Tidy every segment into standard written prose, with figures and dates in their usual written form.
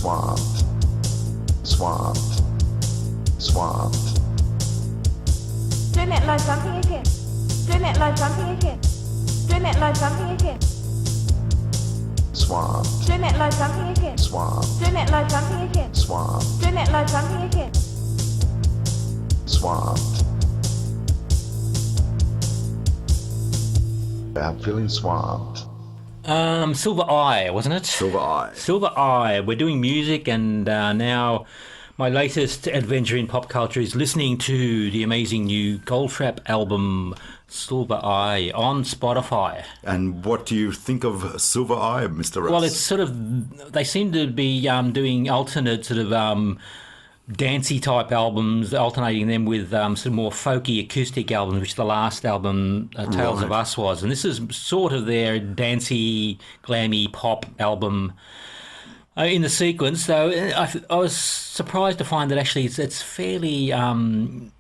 swamped, swamped, swamped. Doing it like something again. Doing it like something again. Doing it like something again. Swamped, Doing it like something again. swamped, Doing it like something again. swamped, Doing it like something again. swamped. I'm feeling swamped. Silver Eye, wasn't it? Silver Eye. Silver Eye. We're doing music, and now my latest adventure in pop culture is listening to the amazing new Goldfrapp album, Silver Eye, on Spotify. And what do you think of Silver Eye, Mr. Russ? Well, it's sort of, they seem to be doing alternate sort of dancey type albums, alternating them with some more folky acoustic albums, which the last album, Tales of Us, was. And this is sort of their dancey, glammy pop album in the sequence. So I was surprised to find that actually it's fairly mellow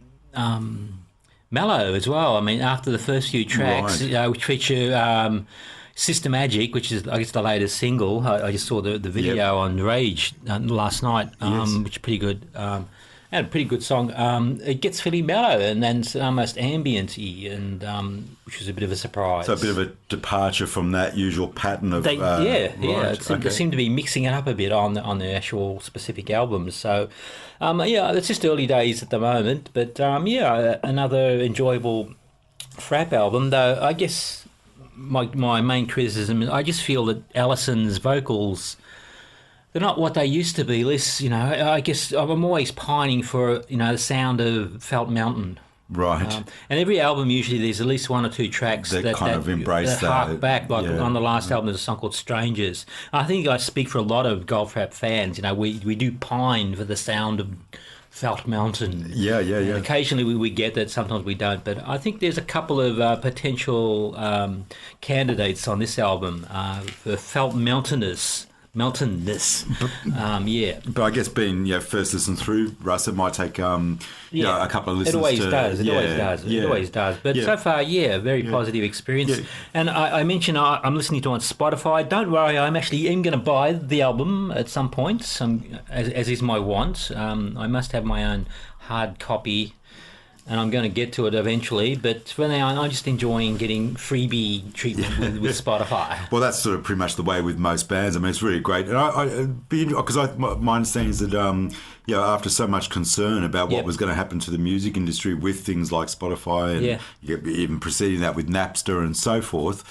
as well. I mean, after the first few tracks, which feature Sister Magic, which is, I guess, the latest single. I just saw the video on Rage last night, which is pretty good. And a pretty good song. It gets fairly mellow and then it's almost ambient-y, and which was a bit of a surprise. So a bit of a departure from that usual pattern of... They seem to be mixing it up a bit on the actual specific albums. So, it's just early days at the moment. But, another enjoyable Frapp album, though I guess... My main criticism is I just feel that Alison's vocals, they're not what they used to be. Less, I guess I'm always pining for, the sound of Felt Mountain. Right. And every album, usually there's at least one or two tracks that kind of embrace that. Hark back. Like on the last album, there's a song called Strangers. I think I speak for a lot of Goldfrapp fans. We do pine for the sound of Felt Mountain. Yeah. And occasionally we get that, sometimes we don't. But I think there's a couple of potential candidates on this album for Felt Mountainous. But I guess being first listen through, Russ, it might take a couple of listens. It always does. But so far, very positive experience. Yeah. And I mentioned I'm listening to it on Spotify. Don't worry, I'm going to buy the album at some point, as is my want. I must have my own hard copy, and I'm going to get to it eventually. But for now, I'm just enjoying getting freebie treatment with Spotify. Well, that's sort of pretty much the way with most bands. I mean, it's really great. And my understanding is that after so much concern about what was going to happen to the music industry with things like Spotify and even preceding that with Napster and so forth,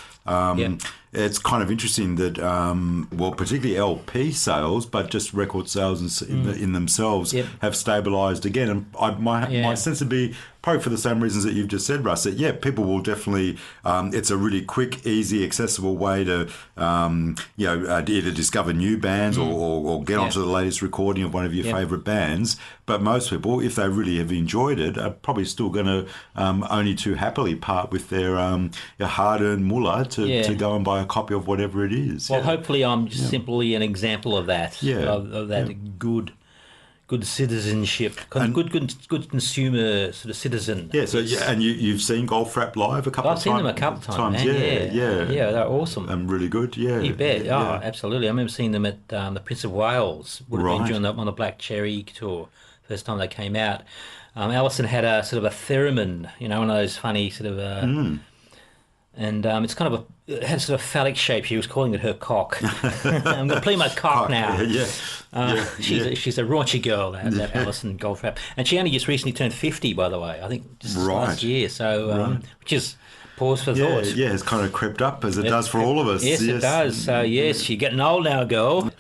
it's kind of interesting that, particularly LP sales, but just record sales in themselves have stabilised again. And my sense would be probably for the same reasons that you've just said, Russ, that, people will definitely, it's a really quick, easy, accessible way to, either discover new bands or get onto the latest recording of one of your favourite bands. But most people, if they really have enjoyed it, are probably still going to only too happily part with their hard-earned mullah to go and buy a copy of whatever it is. Well, hopefully I'm just simply an example of that, of that good citizenship, good consumer sort of citizen. Yeah, so and you've seen Goldfrapp live a couple of times? I've seen them a couple of times. Yeah, they're awesome. And really good, You bet. Absolutely. I remember seeing them at the Prince of Wales. Would have been on the Black Cherry tour, first time they came out. Alison had a sort of a theremin, one of those funny sort of... And it's kind of it has sort of phallic shape. She was calling it her cock. I'm going to play my cock now. She's a raunchy girl, that Alison Goldfrapp. And she only just recently turned 50, by the way. I think just last year. So, which is pause for thought. Yeah, it's kind of crept up as it does for all of us. Yes, it does. So, yes, you're getting old now, girl.